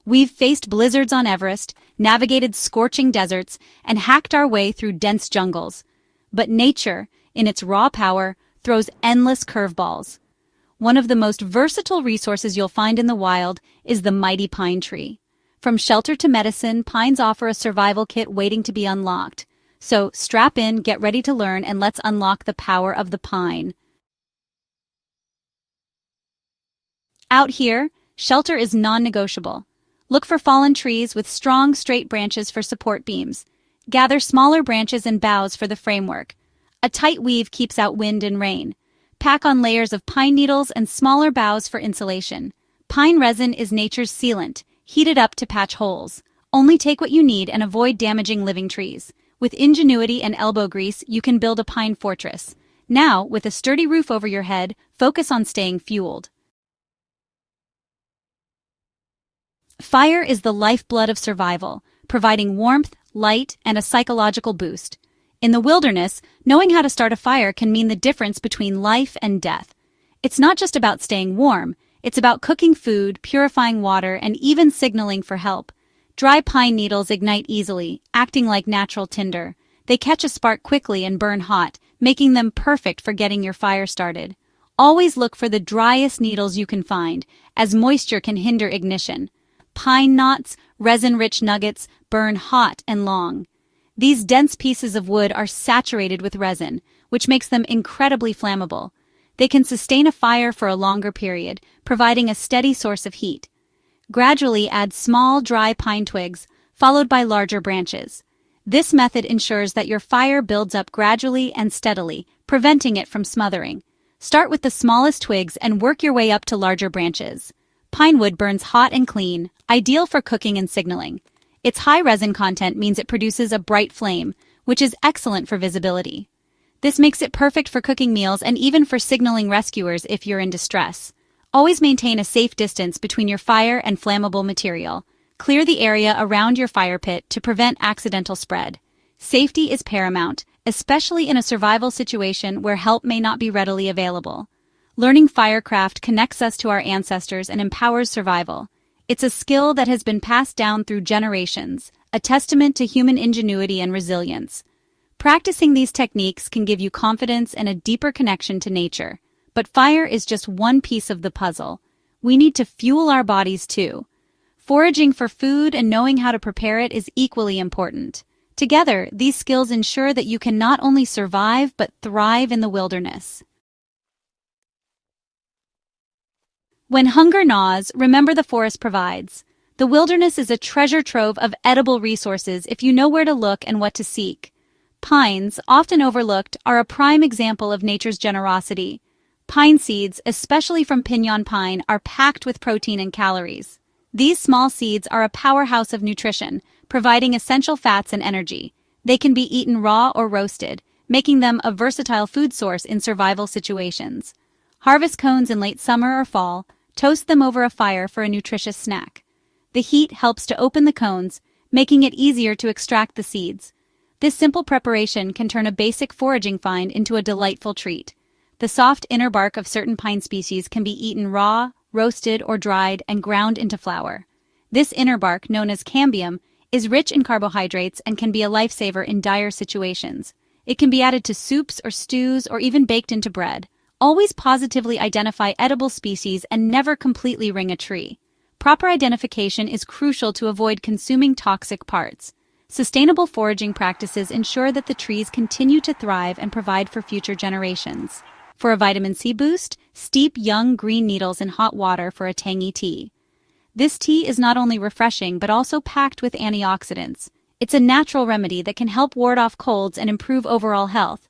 We've faced blizzards on Everest, navigated scorching deserts, and hacked our way through dense jungles. But nature, in its raw power, throws endless curveballs. One of the most versatile resources you'll find in the wild is the mighty pine tree. From shelter to medicine, pines offer a survival kit waiting to be unlocked. So strap in, get ready to learn, and let's unlock the power of the pine. Out here, shelter is non-negotiable. Look for fallen trees with strong, straight branches for support beams. Gather smaller branches and boughs for the framework. A tight weave keeps out wind and rain. Pack on layers of pine needles and smaller boughs for insulation. Pine resin is nature's sealant. Heat it up to patch holes. Only take what you need and avoid damaging living trees. With ingenuity and elbow grease, you can build a pine fortress. Now, with a sturdy roof over your head, focus on staying fueled. Fire is the lifeblood of survival, providing warmth, light, and a psychological boost. In the wilderness, knowing how to start a fire can mean the difference between life and death. It's not just about staying warm, it's about cooking food, purifying water, and even signaling for help. Dry pine needles ignite easily, acting like natural tinder. They catch a spark quickly and burn hot, making them perfect for getting your fire started. Always look for the driest needles you can find, as moisture can hinder ignition. Pine knots, resin-rich nuggets, burn hot and long. These dense pieces of wood are saturated with resin, which makes them incredibly flammable. They can sustain a fire for a longer period, providing a steady source of heat. Gradually add small, dry pine twigs, followed by larger branches. This method ensures that your fire builds up gradually and steadily, preventing it from smothering. Start with the smallest twigs and work your way up to larger branches. Pine wood burns hot and clean, ideal for cooking and signaling. Its high resin content means it produces a bright flame, which is excellent for visibility. This makes it perfect for cooking meals and even for signaling rescuers if you're in distress. Always maintain a safe distance between your fire and flammable material. Clear the area around your fire pit to prevent accidental spread. Safety is paramount, especially in a survival situation where help may not be readily available. Learning firecraft connects us to our ancestors and empowers survival. It's a skill that has been passed down through generations, a testament to human ingenuity and resilience. Practicing these techniques can give you confidence and a deeper connection to nature. But fire is just one piece of the puzzle. We need to fuel our bodies too. Foraging for food and knowing how to prepare it is equally important. Together, these skills ensure that you can not only survive but thrive in the wilderness. When hunger gnaws, remember the forest provides. The wilderness is a treasure trove of edible resources if you know where to look and what to seek. Pines, often overlooked, are a prime example of nature's generosity. Pine seeds, especially from piñón pine, are packed with protein and calories. These small seeds are a powerhouse of nutrition, providing essential fats and energy. They can be eaten raw or roasted, making them a versatile food source in survival situations. Harvest cones in late summer or fall, toast them over a fire for a nutritious snack. The heat helps to open the cones, making it easier to extract the seeds. This simple preparation can turn a basic foraging find into a delightful treat. The soft inner bark of certain pine species can be eaten raw, roasted, or dried and ground into flour. This inner bark, known as cambium, is rich in carbohydrates and can be a lifesaver in dire situations. It can be added to soups or stews or even baked into bread. Always positively identify edible species and never completely ring a tree. Proper identification is crucial to avoid consuming toxic parts. Sustainable foraging practices ensure that the trees continue to thrive and provide for future generations. For a vitamin C boost, steep young green needles in hot water for a tangy tea. This tea is not only refreshing but also packed with antioxidants. It's a natural remedy that can help ward off colds and improve overall health.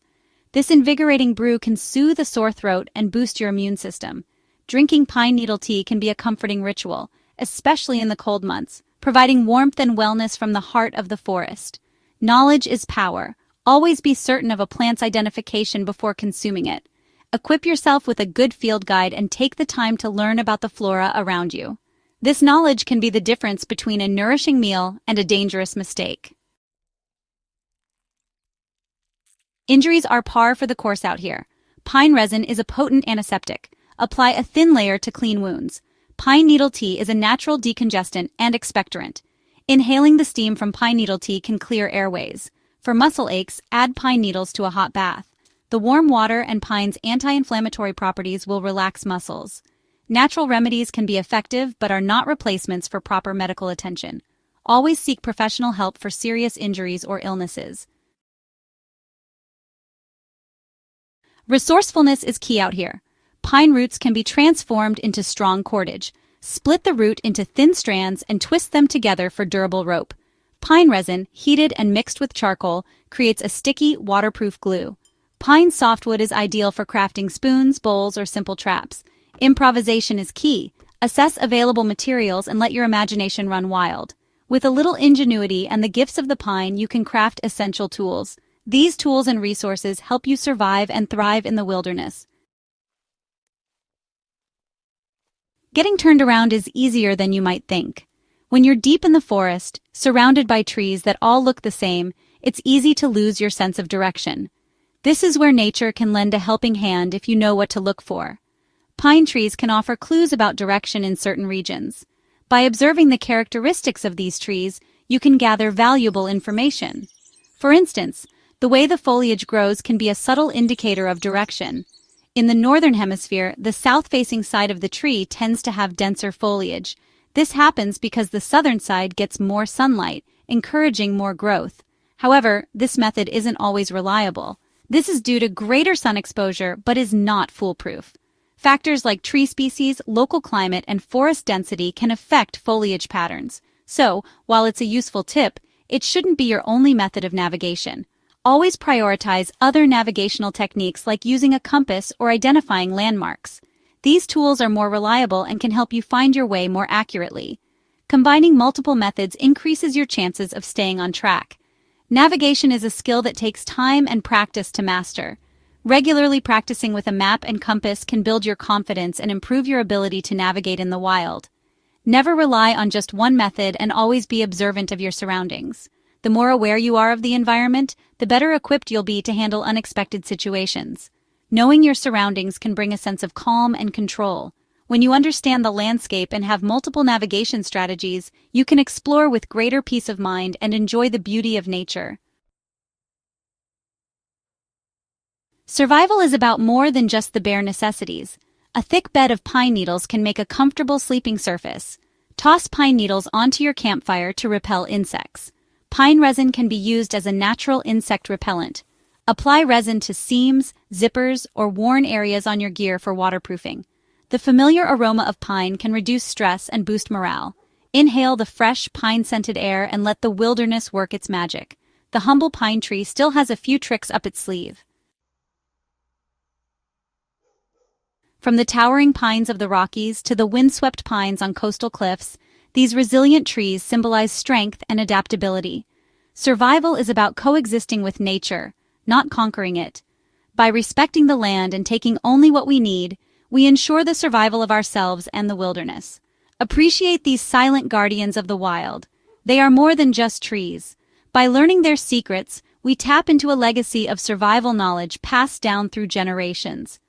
This invigorating brew can soothe a sore throat and boost your immune system. Drinking pine needle tea can be a comforting ritual, especially in the cold months, providing warmth and wellness from the heart of the forest. Knowledge is power. Always be certain of a plant's identification before consuming it. Equip yourself with a good field guide and take the time to learn about the flora around you. This knowledge can be the difference between a nourishing meal and a dangerous mistake. Injuries are par for the course out here. Pine resin is a potent antiseptic. Apply a thin layer to clean wounds. Pine needle tea is a natural decongestant and expectorant. Inhaling the steam from pine needle tea can clear airways. For muscle aches, add pine needles to a hot bath. The warm water and pine's anti-inflammatory properties will relax muscles. Natural remedies can be effective but are not replacements for proper medical attention. Always seek professional help for serious injuries or illnesses. Resourcefulness is key out here. Pine roots can be transformed into strong cordage. Split the root into thin strands and twist them together for durable rope. Pine resin, heated and mixed with charcoal, creates a sticky, waterproof glue. Pine softwood is ideal for crafting spoons, bowls, or simple traps. Improvisation is key. Assess available materials and let your imagination run wild. With a little ingenuity and the gifts of the pine, you can craft essential tools. These tools and resources help you survive and thrive in the wilderness. Getting turned around is easier than you might think. When you're deep in the forest, surrounded by trees that all look the same, it's easy to lose your sense of direction. This is where nature can lend a helping hand if you know what to look for. Pine trees can offer clues about direction in certain regions. By observing the characteristics of these trees, you can gather valuable information. For instance, the way the foliage grows can be a subtle indicator of direction. In the northern hemisphere, the south-facing side of the tree tends to have denser foliage. This happens because the southern side gets more sunlight, encouraging more growth. However, this method isn't always reliable. This is due to greater sun exposure, but is not foolproof. Factors like tree species, local climate, and forest density can affect foliage patterns. So, while it's a useful tip, it shouldn't be your only method of navigation. Always prioritize other navigational techniques like using a compass or identifying landmarks. These tools are more reliable and can help you find your way more accurately. Combining multiple methods increases your chances of staying on track. Navigation is a skill that takes time and practice to master. Regularly practicing with a map and compass can build your confidence and improve your ability to navigate in the wild. Never rely on just one method and always be observant of your surroundings. The more aware you are of the environment, the better equipped you'll be to handle unexpected situations. Knowing your surroundings can bring a sense of calm and control. When you understand the landscape and have multiple navigation strategies, you can explore with greater peace of mind and enjoy the beauty of nature. Survival is about more than just the bare necessities. A thick bed of pine needles can make a comfortable sleeping surface. Toss pine needles onto your campfire to repel insects. Pine resin can be used as a natural insect repellent. Apply resin to seams, zippers, or worn areas on your gear for waterproofing. The familiar aroma of pine can reduce stress and boost morale. Inhale the fresh, pine-scented air and let the wilderness work its magic. The humble pine tree still has a few tricks up its sleeve. From the towering pines of the Rockies to the windswept pines on coastal cliffs, these resilient trees symbolize strength and adaptability. Survival is about coexisting with nature, not conquering it. By respecting the land and taking only what we need, we ensure the survival of ourselves and the wilderness. Appreciate these silent guardians of the wild. They are more than just trees. By learning their secrets, we tap into a legacy of survival knowledge passed down through generations.